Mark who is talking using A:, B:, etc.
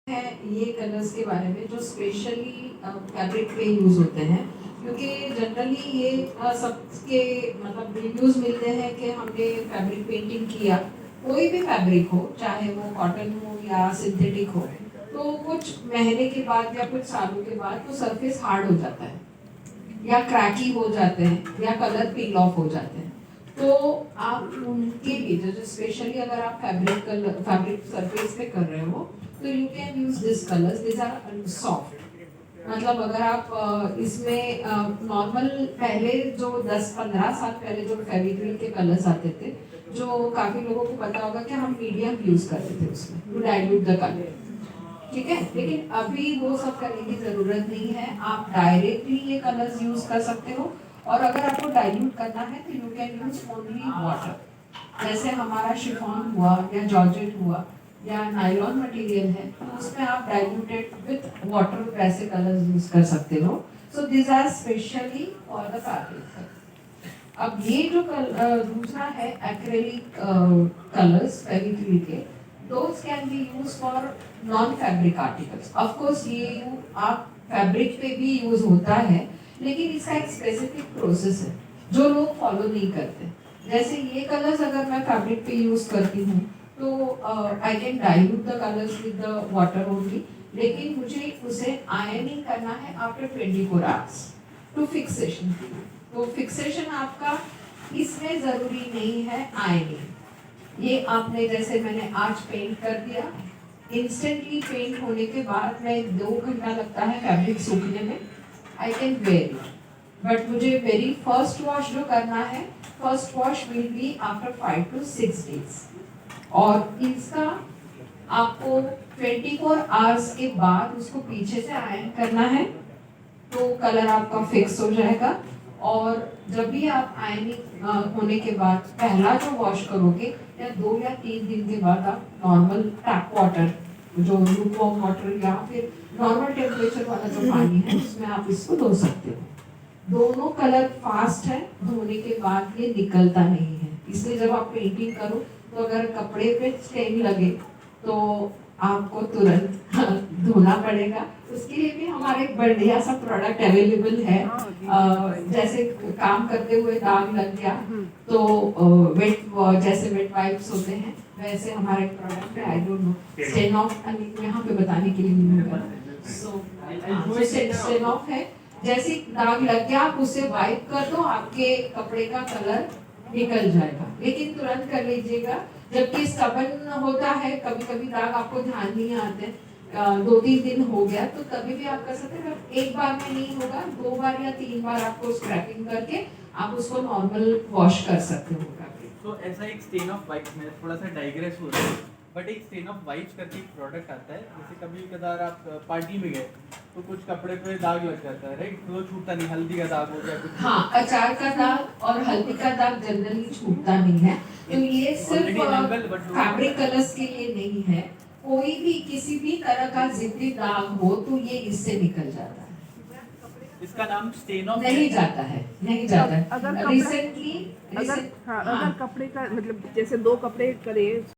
A: है ये कलर्स के बारे में जो स्पेशली फैब्रिक पे यूज होते हैं, क्योंकि जनरली ये सबके मतलब रिव्यूज मिलते हैं कि हमने फैब्रिक पेंटिंग किया, कोई भी फैब्रिक हो, चाहे वो कॉटन हो या सिंथेटिक हो, तो कुछ महीने के बाद या कुछ सालों के बाद तो सरफेस हार्ड हो जाता है या क्रैकी हो जाते हैं या कलर पील ऑफ हो जाते हैं। तो आप उनके लिए जो स्पेशली अगर आप फैब्रिक सरफेस पे कर रहे हो, तो you can use this colours, this are soft. मतलब अगर आप इसमें नॉर्मल पहले जो 10-15 साल पहले जो फेविक्रिल के कलर्स आते थे, जो काफी लोगों को पता होगा कि हम मीडियम यूज करते थे उसमें टू डाइल्यूट द कलर, ठीक है। लेकिन अभी वो सब करने की जरूरत नहीं है, आप डायरेक्टली ये कलर्स यूज कर सकते हो। और अगर आपको डाइल्यूट करना है तो you can use only water, जैसे हमारा शिफॉन हुआ या जॉर्जेट हुआ या नायलॉन मटेरियल है, तो उसमें आप डाइल्यूटेड विथ वाटर वैसे कलर्स यूज कर सकते हो। So this are specially for the fabric. अब ये जो दूसरा है एक्रेलिक कलर्स फेविक्रिल के, those can be used for non fabric articles. Of course ये आप फैब्रिक पे भी यूज होता है, लेकिन इसका एक स्पेसिफिक प्रोसेस है जो लोग फॉलो नहीं करते। जैसे ये कलर्स अगर मैं फैब्रिक पे यूज करती हूँ तो I can dilute the colours with the water only, लेकिन मुझे उसे आयनिंग करना है आफ्टर 24 आवर्स टू फिक्सेशन। तो फिक्सेशन आपका इसमें जरूरी नहीं है आयनिंग। ये आपने जैसे मैंने आज पेंट कर दिया, इंस्टेंटली पेंट होने के बाद में 2 घंटा लगता है फैब्रिक सूखने में, I can wear it. But मुझे वेरी फर्स्ट वॉश जो करना है, first wash will be after 5 to 6 days। और इसका आपको 24 आवर्स के बाद उसको पीछे से आयरन करना है, तो कलर आपका फिक्स हो जाएगा। और जब भी आप आयनिंग होने के बाद पहला जो वॉश करोगे या 2 या 3 दिन के बाद आप नॉर्मल टैप वाटर, जो लूकवार्म वाटर या फिर नॉर्मल टेम्परेचर वाला जो पानी है, उसमें आप इसको धो सकते हो। दोनों कलर फास्ट है, धोने के बाद ये निकलता नहीं है। इसलिए जब आप पेंटिंग करो तो अगर कपड़े पे स्टेन लगे तो आपको तुरंत धोना पड़ेगा। उसके लिए भी हमारे बढ़िया सा प्रोडक्ट अवेलेबल है। जैसे काम करते हुए दाग लग गया तो वेट, जैसे वेट वाइप्स होते हैं वैसे हमारे प्रोडक्ट है। I don't know stain off यहाँ पे बताने के लिए नहीं होगा। सो स्टेन ऑफ है, जैसे दाग लग गया आप उसे वाइप कर दो, आपके कपड़े का कलर निकल जाएगा। लेकिन तुरंत कर लीजिएगा, जबकि स्टबन होता है, कभी कभी दाग आपको ध्यान नहीं आते, 2-3 दिन हो गया तो तभी भी आप कर सकते हैं। एक बार में नहीं होगा, 2 बार या 3 बार आपको स्क्रैपिंग करके आप उसको नॉर्मल वॉश कर सकते हो।
B: तो ऐसा एक स्टेन ऑफ वाइप्स में थोड़ा सा डाइग्रेस हो रहा है, बट एक स्टेन ऑफ वाइप्स करके एक प्रोडक्ट आता है। जैसे कभी कदार आप पार्टी में गए तो कुछ कपड़े पे दाग लग जाता है, राइट, तो वो छूटता नहीं, हल्दी का दाग हो गया कुछ।
A: हाँ, अचार का दाग और हल्दी का दाग जनरली छूटता नहीं है। तो ये सिर्फ फैब्रिक कलर्स के लिए नहीं है, कोई भी किसी भी तरह का जिद्दी दाग हो तो ये इससे निकल जाता है।
B: इसका नाम स्टेन ऑफ
A: नहीं जाता है, नहीं जाता है।
C: अगर
A: रिसेंटली
C: अगर कपड़े का मतलब जैसे 2 कपड़े करे